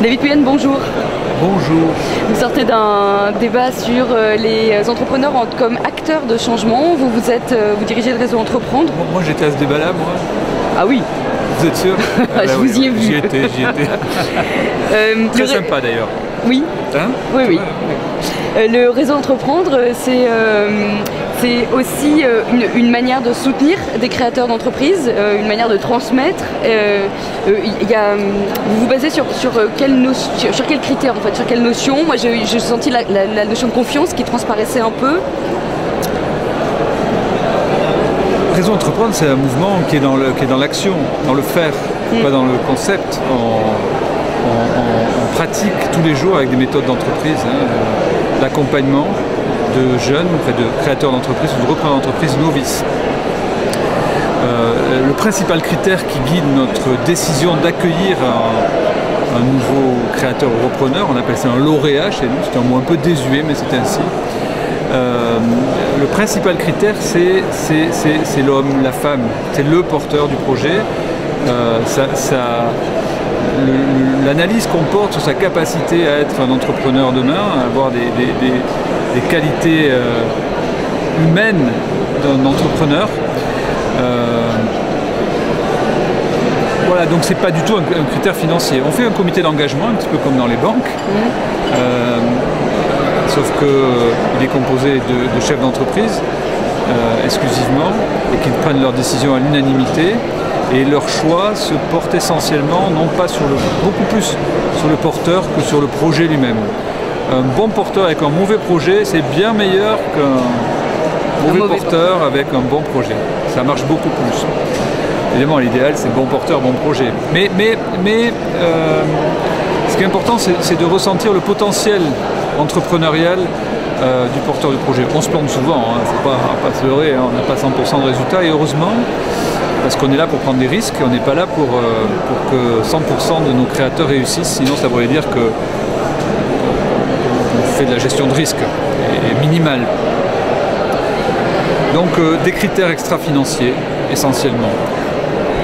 David Puyen, bonjour. Bonjour. Vous sortez d'un débat sur les entrepreneurs comme acteurs de changement. Vous dirigez le réseau Entreprendre. Moi j'étais à ce débat-là, moi. Ah oui. Vous êtes sûr? Je vous y ai vu. J'y étais. Très sympa d'ailleurs. Oui. Hein? Oui, oui. Le réseau Entreprendre, c'est aussi une manière de soutenir des créateurs d'entreprises, une manière de transmettre. Vous vous basez sur quels critères, en fait, sur quelles notions? Moi, j'ai senti la notion de confiance qui transparaissait un peu. Réseau Entreprendre, c'est un mouvement qui est dans l'action, dans le faire, pas dans le concept. On pratique tous les jours avec des méthodes d'entreprise, d'accompagnement de jeunes, de créateurs d'entreprises ou de repreneurs d'entreprises novices. Le principal critère qui guide notre décision d'accueillir un nouveau créateur ou repreneur, on appelle ça un lauréat chez nous, c'est un mot un peu désuet mais c'est ainsi. Le principal critère c'est l'homme, la femme, c'est le porteur du projet. L'analyse qu'on porte sur sa capacité à être un entrepreneur demain, à avoir des qualités humaines d'un entrepreneur. Voilà, donc c'est pas du tout un critère financier. On fait un comité d'engagement, un petit peu comme dans les banques, sauf qu'il est composé de chefs d'entreprise exclusivement et qu'ils prennent leurs décisions à l'unanimité. Et leur choix se porte essentiellement, non pas beaucoup plus sur le porteur que sur le projet lui-même. Un bon porteur avec un mauvais projet, c'est bien meilleur qu'un mauvais porteur avec un bon projet. Ça marche beaucoup plus. Évidemment, l'idéal, c'est bon porteur, bon projet. Mais ce qui est important, c'est de ressentir le potentiel entrepreneurial du porteur du projet. On se plante souvent, il ne faut pas se leurrer, on n'a pas 100% de résultats, et heureusement, parce qu'on est là pour prendre des risques, on n'est pas là pour que 100% de nos créateurs réussissent, sinon ça voudrait dire qu'on fait de la gestion de risque, et minimale. Donc des critères extra-financiers, essentiellement.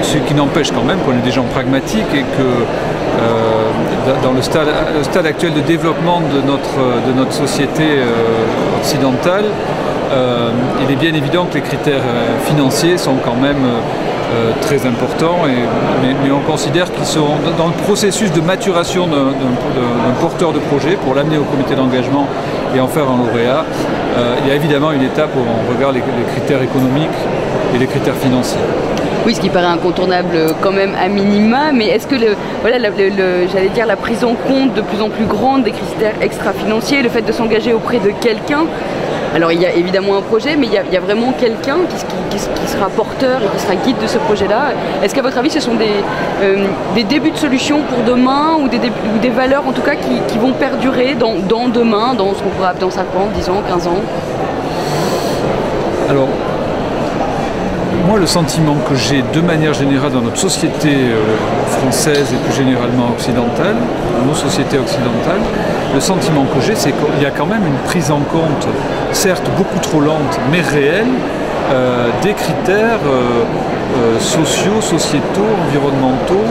Ce qui n'empêche quand même qu'on est des gens pragmatiques et que dans le stade actuel de développement de notre société occidentale, il est bien évident que les critères financiers sont quand même très importants, mais on considère qu'ils sont dans le processus de maturation d'un porteur de projet pour l'amener au comité d'engagement et en faire un lauréat. Il y a évidemment une étape où on regarde les critères économiques et les critères financiers. Oui, ce qui paraît incontournable quand même à minima, mais est-ce que j'allais dire la prise en compte de plus en plus grande des critères extra-financiers, le fait de s'engager auprès de quelqu'un, alors il y a évidemment un projet, mais il y a vraiment quelqu'un qui sera porteur et qui sera guide de ce projet-là. Est-ce qu'à votre avis ce sont des débuts de solutions pour demain ou des valeurs en tout cas qui vont perdurer dans demain, dans ce qu'on pourra dans 5 ans, 10 ans, 15 ans? Alors, moi, le sentiment que j'ai de manière générale dans notre société française et plus généralement occidentale, dans nos sociétés occidentales, le sentiment que j'ai, c'est qu'il y a quand même une prise en compte, certes beaucoup trop lente, mais réelle, des critères sociaux, sociétaux, environnementaux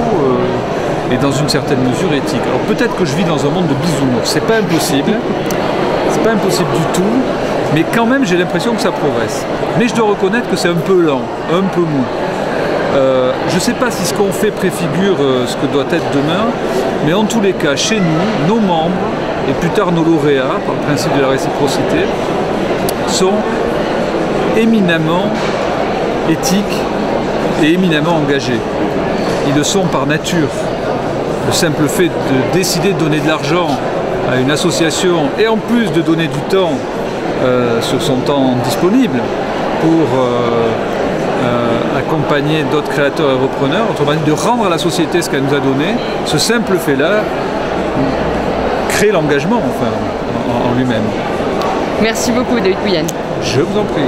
et dans une certaine mesure éthiques. Alors peut-être que je vis dans un monde de bisounours, c'est pas impossible du tout. Mais quand même, j'ai l'impression que ça progresse. Mais je dois reconnaître que c'est un peu lent, un peu mou. Je ne sais pas si ce qu'on fait préfigure ce que doit être demain, mais en tous les cas, chez nous, nos membres, et plus tard nos lauréats, par le principe de la réciprocité, sont éminemment éthiques et éminemment engagés. Ils le sont par nature. Le simple fait de décider de donner de l'argent à une association et en plus de donner du temps sur son temps disponible pour accompagner d'autres créateurs et repreneurs, autrement dit de rendre à la société ce qu'elle nous a donné, ce simple fait-là crée l'engagement en lui-même. Merci beaucoup David Puyen. Je vous en prie.